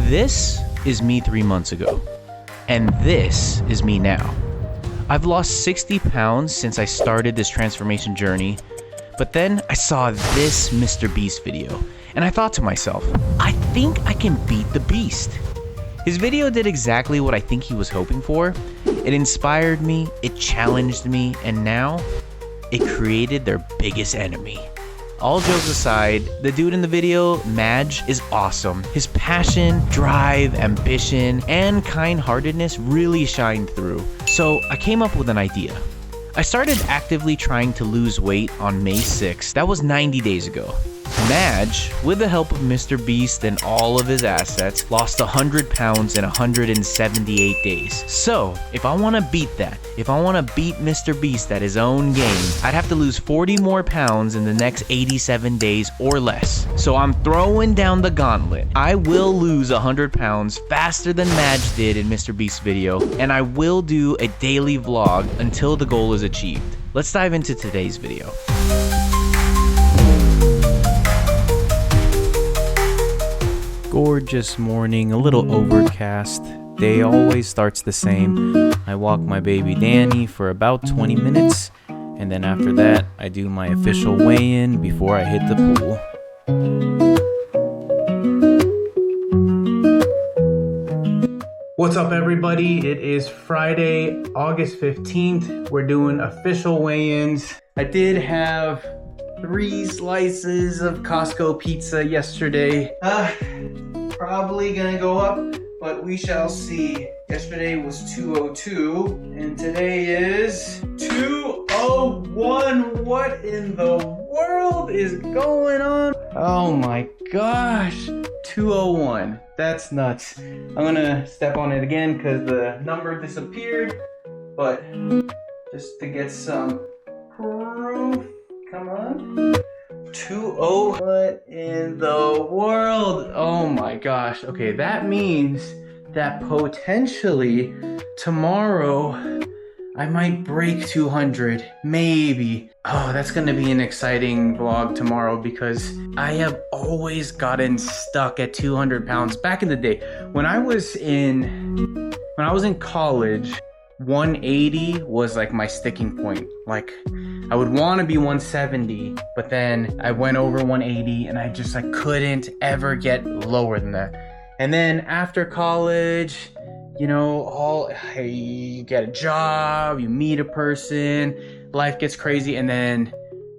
This is me 3 months ago, and this is me now. I've lost 60 pounds since I started this transformation journey, but then I saw this Mr. Beast video, and I thought to myself, I think I can beat the Beast. His video did exactly what I think he was hoping for. It inspired me, it challenged me, and now it created their biggest enemy. All jokes aside, the dude in the video, Madge, is awesome. His passion, drive, ambition, and kind-heartedness really shined through. So I came up with an idea. I started actively trying to lose weight on May 6th. That was 90 days ago. Madge, with the help of Mr. Beast and all of his assets, lost 100 pounds in 178 days. So, if I want to beat that, if I want to beat Mr. Beast at his own game, I'd have to lose 40 more pounds in the next 87 days or less. So I'm throwing down the gauntlet. I will lose 100 pounds faster than Madge did in Mr. Beast's video, and I will do a daily vlog until the goal is achieved. Let's dive into today's video. Gorgeous morning, a little overcast. Day always starts the same. I walk my baby Danny for about 20 minutes, and then after that, I do my official weigh-in before I hit the pool. What's up, everybody? It is Friday, August 15th. We're doing official weigh-ins. I did have 3 slices of Costco pizza yesterday. Probably gonna go up, but we shall see. Yesterday was 202, and today is 201. What in the world is going on? Oh my gosh, 201. That's nuts. I'm gonna step on it again because the number disappeared, but just to get some proof. Come on. 2-0. What in the world? Oh my gosh. Okay, that means that potentially tomorrow I might break 200. Maybe. Oh, that's gonna be an exciting vlog tomorrow because I have always gotten stuck at 200 pounds. Back in the day, when I was in college, 180 was like my sticking point. Like, I would want to be 170, but then I went over 180 and I couldn't ever get lower than that. And then after college, you know, you get a job, you meet a person, life gets crazy, and then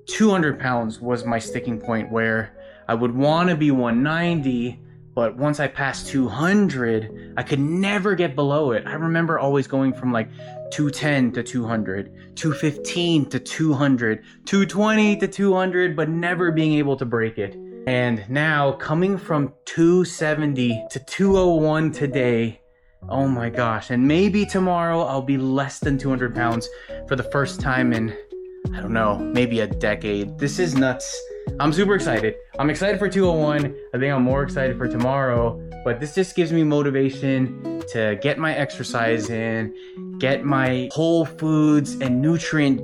200 pounds was my sticking point where I would want to be 190, but once I passed 200, I could never get below it. I remember always going from like 210 to 200, 215 to 200, 220 to 200, but never being able to break it. And now coming from 270 to 201 today, oh my gosh. And maybe tomorrow I'll be less than 200 pounds for the first time in, I don't know, maybe a decade. This is nuts. I'm super excited. I'm excited for 201. I think I'm more excited for tomorrow, but this just gives me motivation to get my exercise in, get my whole foods and nutrient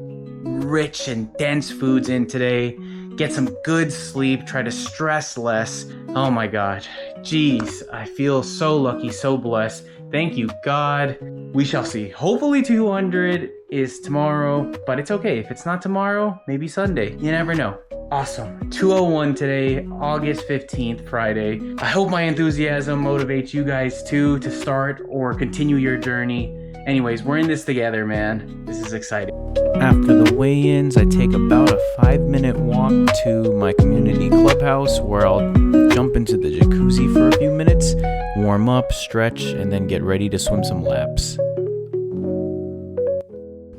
rich and dense foods in today, get some good sleep, try to stress less. Oh my God. Jeez, I feel so lucky, so blessed. Thank you, God. We shall see. Hopefully 200 is tomorrow, but it's okay. If it's not tomorrow, maybe Sunday. You never know. Awesome. 201 today, August 15th, Friday. I hope my enthusiasm motivates you guys too to start or continue your journey. Anyways, we're in this together, man. This is exciting. After the weigh-ins, I take about a 5-minute walk to my community clubhouse where I'll jump into the jacuzzi for a few minutes, warm up, stretch, and then get ready to swim some laps.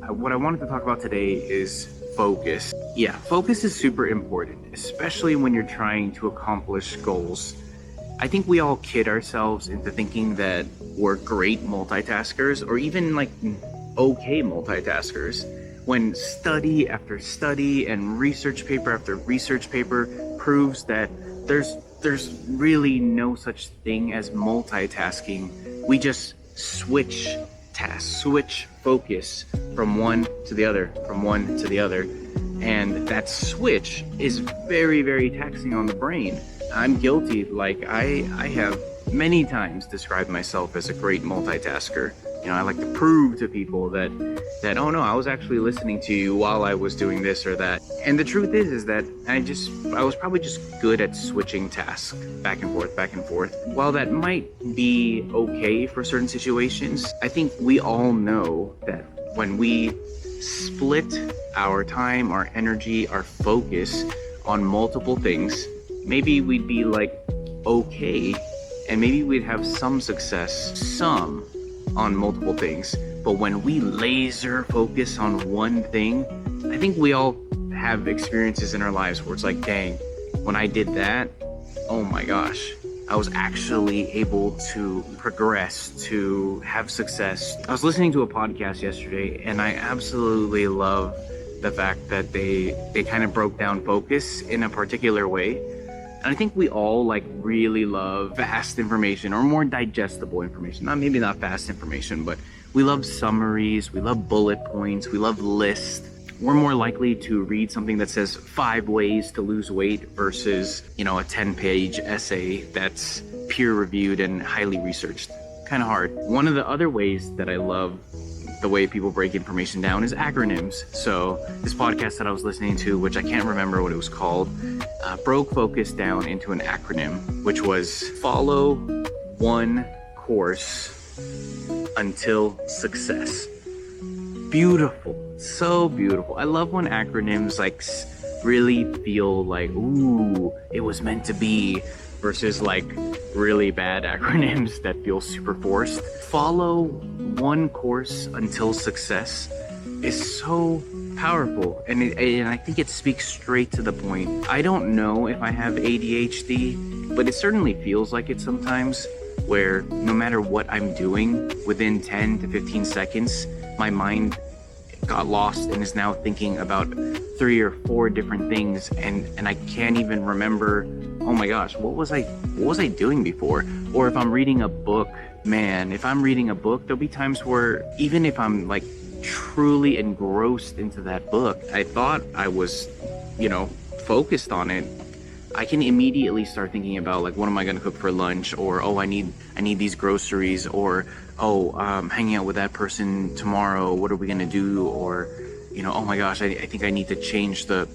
What I wanted to talk about today is focus. Yeah, focus is super important, especially when you're trying to accomplish goals. I think we all kid ourselves into thinking that we're great multitaskers or even like okay multitaskers when study after study and research paper after research paper proves that there's really no such thing as multitasking. We just switch tasks, switch focus from one to the other, from one to the other. And that switch is very, very taxing on the brain. I'm guilty. Like I have many times described myself as a great multitasker. You know, I like to prove to people that oh no, I was actually listening to you while I was doing this or that. And the truth is that I was probably just good at switching tasks back and forth. While that might be okay for certain situations, I think we all know that when we split our time, our energy, our focus on multiple things, maybe we'd be like okay, and maybe we'd have some success, on multiple things. But when we laser focus on one thing, I think we all have experiences in our lives where it's like, dang, when I did that, oh my gosh, I was actually able to progress, to have success. I was listening to a podcast yesterday, and I absolutely love the fact that they kind of broke down focus in a particular way. And I think we all like really love fast information, or more digestible information. Maybe not fast information, but we love summaries, we love bullet points, we love lists. We're more likely to read something that says 5 ways to lose weight versus, a 10-page essay that's peer-reviewed and highly researched. Kind of hard. One of the other ways that I love the way people break information down is acronyms. So this podcast that I was listening to, which I can't remember what it was called, broke focus down into an acronym, which was follow one course until success. Beautiful. So beautiful. I love when acronyms like really feel like, ooh, it was meant to be, versus like really bad acronyms that feel super forced. Follow one course until success is so powerful, and I think it speaks straight to the point. I don't know if I have ADHD, but it certainly feels like it sometimes, where no matter what I'm doing, within 10 to 15 seconds, my mind got lost and is now thinking about 3 or 4 different things, and I can't even remember, oh my gosh, what was I doing before? Or if I'm reading a book, there'll be times where even if I'm like truly engrossed into that book, I thought I was, focused on it, I can immediately start thinking about like, what am I going to cook for lunch? Or, oh, I need these groceries, or, oh, hanging out with that person tomorrow, what are we going to do? Or, oh my gosh, I think I need to change the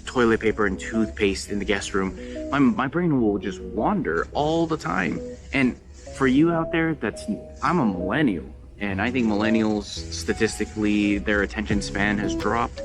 toilet paper and toothpaste in the guest room. My brain will just wander all the time. And for you out there, I'm a millennial, and I think millennials, statistically, their attention span has dropped.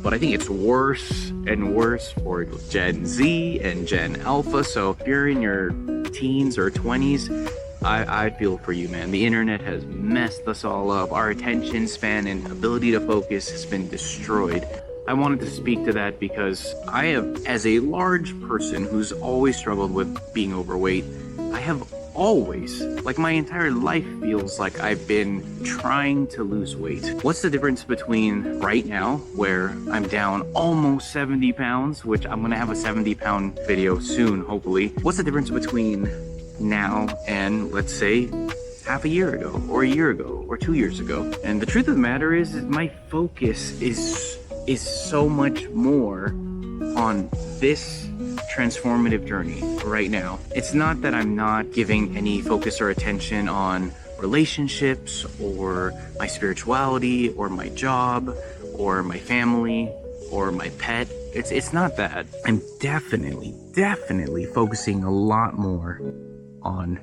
But I think it's worse and worse for Gen Z and Gen Alpha. So if you're in your teens or 20s, I feel for you, man. The internet has messed us all up. Our attention span and ability to focus has been destroyed. I wanted to speak to that because I have, as a large person who's always struggled with being overweight, I have always, like my entire life feels like I've been trying to lose weight. What's the difference between right now, where I'm down almost 70 pounds, which I'm gonna have a 70-pound video soon, hopefully. What's the difference between now and, let's say, half a year ago, or a year ago, or 2 years ago? And the truth of the matter is my focus is so much more on this transformative journey right now. It's not that I'm not giving any focus or attention on relationships, or my spirituality, or my job, or my family, or my pet. It's not that. I'm definitely focusing a lot more on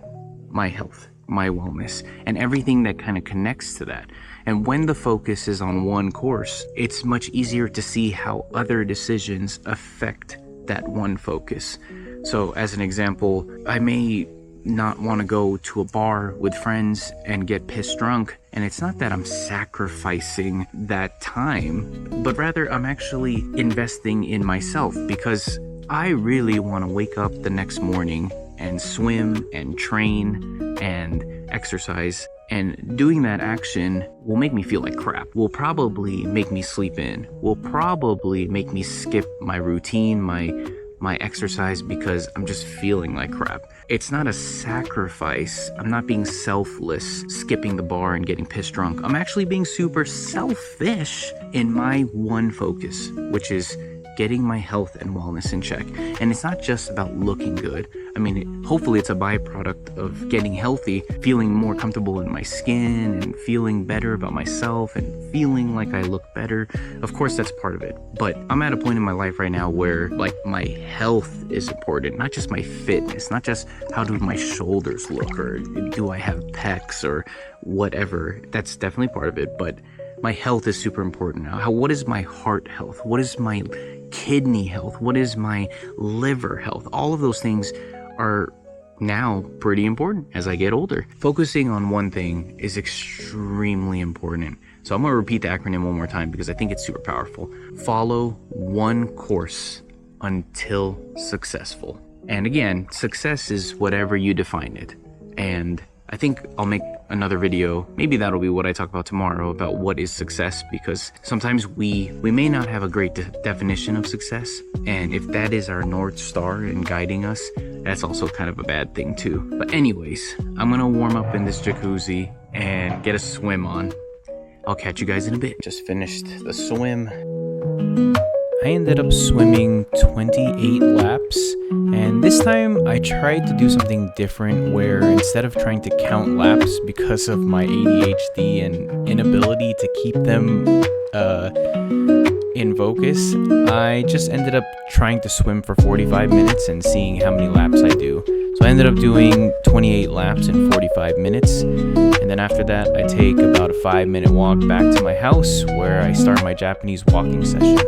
my health, my wellness, and everything that kind of connects to that. And when the focus is on one course, it's much easier to see how other decisions affect that one focus. So as an example, I may not want to go to a bar with friends and get pissed drunk, and it's not that I'm sacrificing that time, but rather I'm actually investing in myself, because I really want to wake up the next morning and swim and train and exercise. And doing that action will make me feel like crap, will probably make me sleep in, will probably make me skip my routine, my exercise, because I'm just feeling like crap. It's not a sacrifice. I'm not being selfless, skipping the bar and getting pissed drunk. I'm actually being super selfish in my one focus, which is getting my health and wellness in check. And it's not just about looking good. I mean, hopefully it's a byproduct of getting healthy, feeling more comfortable in my skin and feeling better about myself and feeling like I look better. Of course, that's part of it. But I'm at a point in my life right now where like my health is important, not just my fitness, not just how do my shoulders look or do I have pecs or whatever. That's definitely part of it, but my health is super important now. What is my heart health? What is my kidney health? What is my liver health? All of those things are now pretty important as I get older. Focusing on one thing is extremely important. So I'm gonna repeat the acronym one more time because I think it's super powerful. Follow one course until successful. And again, success is whatever you define it. And I think I'll make another video, maybe that'll be what I talk about tomorrow, about what is success, because sometimes we may not have a great definition of success, and if that is our North Star in guiding us, that's also kind of a bad thing too. But anyways, I'm gonna warm up in this jacuzzi and get a swim on. I'll catch you guys in a bit. Just finished the swim. I ended up swimming 28 laps, and this time I tried to do something different where instead of trying to count laps because of my ADHD and inability to keep them in focus, I just ended up trying to swim for 45 minutes and seeing how many laps I do. So I ended up doing 28 laps in 45 minutes, and then after that I take about a 5-minute walk back to my house where I start my Japanese walking session.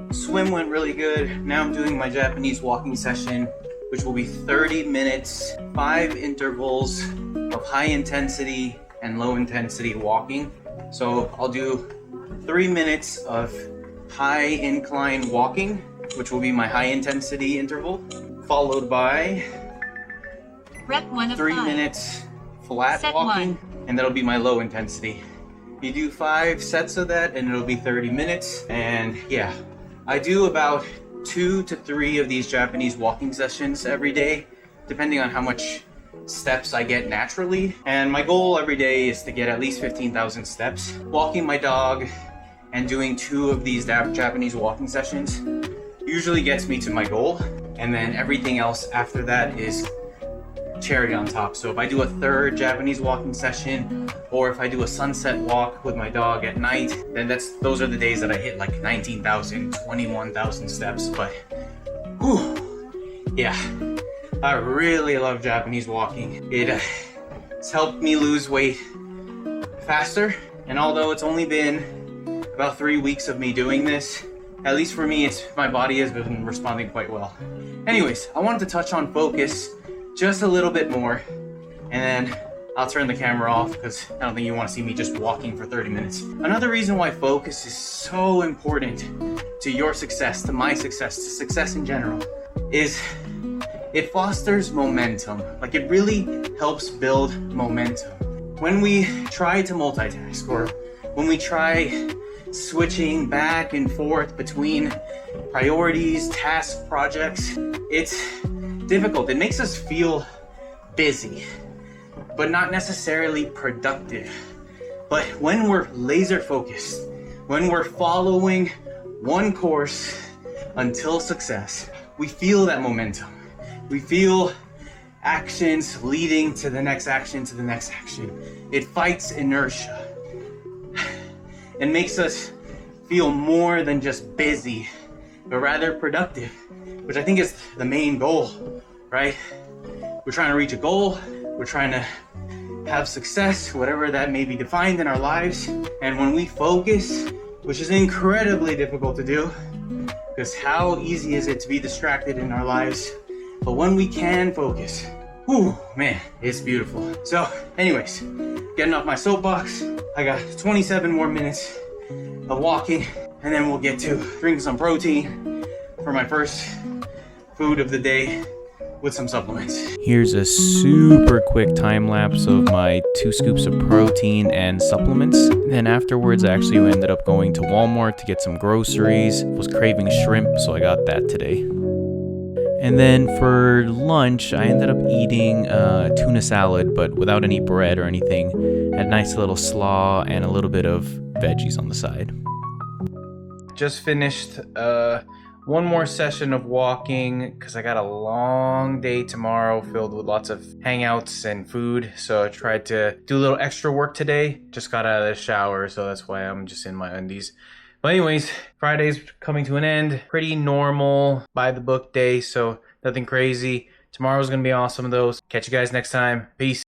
Swim went really good. Now I'm doing my Japanese walking session, which will be 30 minutes, 5 intervals of high intensity and low intensity walking. So I'll do 3 minutes of high incline walking, which will be my high intensity interval, followed by 3 minutes flat walking, and that'll be my low intensity. You do 5 sets of that and it'll be 30 minutes. And yeah, I do about 2 to 3 of these Japanese walking sessions every day, depending on how much steps I get naturally. And my goal every day is to get at least 15,000 steps. Walking my dog and doing 2 of these Japanese walking sessions usually gets me to my goal. And then everything else after that is cherry on top. So if I do a 3rd Japanese walking session, or if I do a sunset walk with my dog at night, then those are the days that I hit like 19,000, 21,000 steps. But whew, yeah, I really love Japanese walking. It's helped me lose weight faster, and although it's only been about 3 weeks of me doing this, at least for me, my body has been responding quite well. Anyways, I wanted to touch on focus just a little bit more, and then I'll turn the camera off because I don't think you want to see me just walking for 30 minutes. Another reason why focus is so important to your success, to my success, to success in general, is it fosters momentum. Like, it really helps build momentum. When we try to multitask, or when we try switching back and forth between priorities, tasks, projects, it's difficult. It makes us feel busy, but not necessarily productive. But when we're laser focused, when we're following one course until success, we feel that momentum. We feel actions leading to the next action, to the next action. It fights inertia and makes us feel more than just busy, but rather productive, which I think is the main goal, right? We're trying to reach a goal. We're trying to have success, whatever that may be defined in our lives. And when we focus, which is incredibly difficult to do, because how easy is it to be distracted in our lives? But when we can focus, whew, man, it's beautiful. So anyways, getting off my soapbox, I got 27 more minutes of walking, and then we'll get to drinking some protein for my first food of the day with some supplements. Here's a super quick time lapse of my 2 scoops of protein and supplements. Then afterwards, I actually ended up going to Walmart to get some groceries. Was craving shrimp, so I got that today. And then for lunch, I ended up eating tuna salad, but without any bread or anything. Had a nice little slaw and a little bit of veggies on the side. just finished one more session of walking because I got a long day tomorrow filled with lots of hangouts and food. So I tried to do a little extra work today. Just got out of the shower, so that's why I'm just in my undies. But anyways, Friday's coming to an end. Pretty normal by the book day, so nothing crazy. Tomorrow's gonna be awesome though. Catch you guys next time. Peace.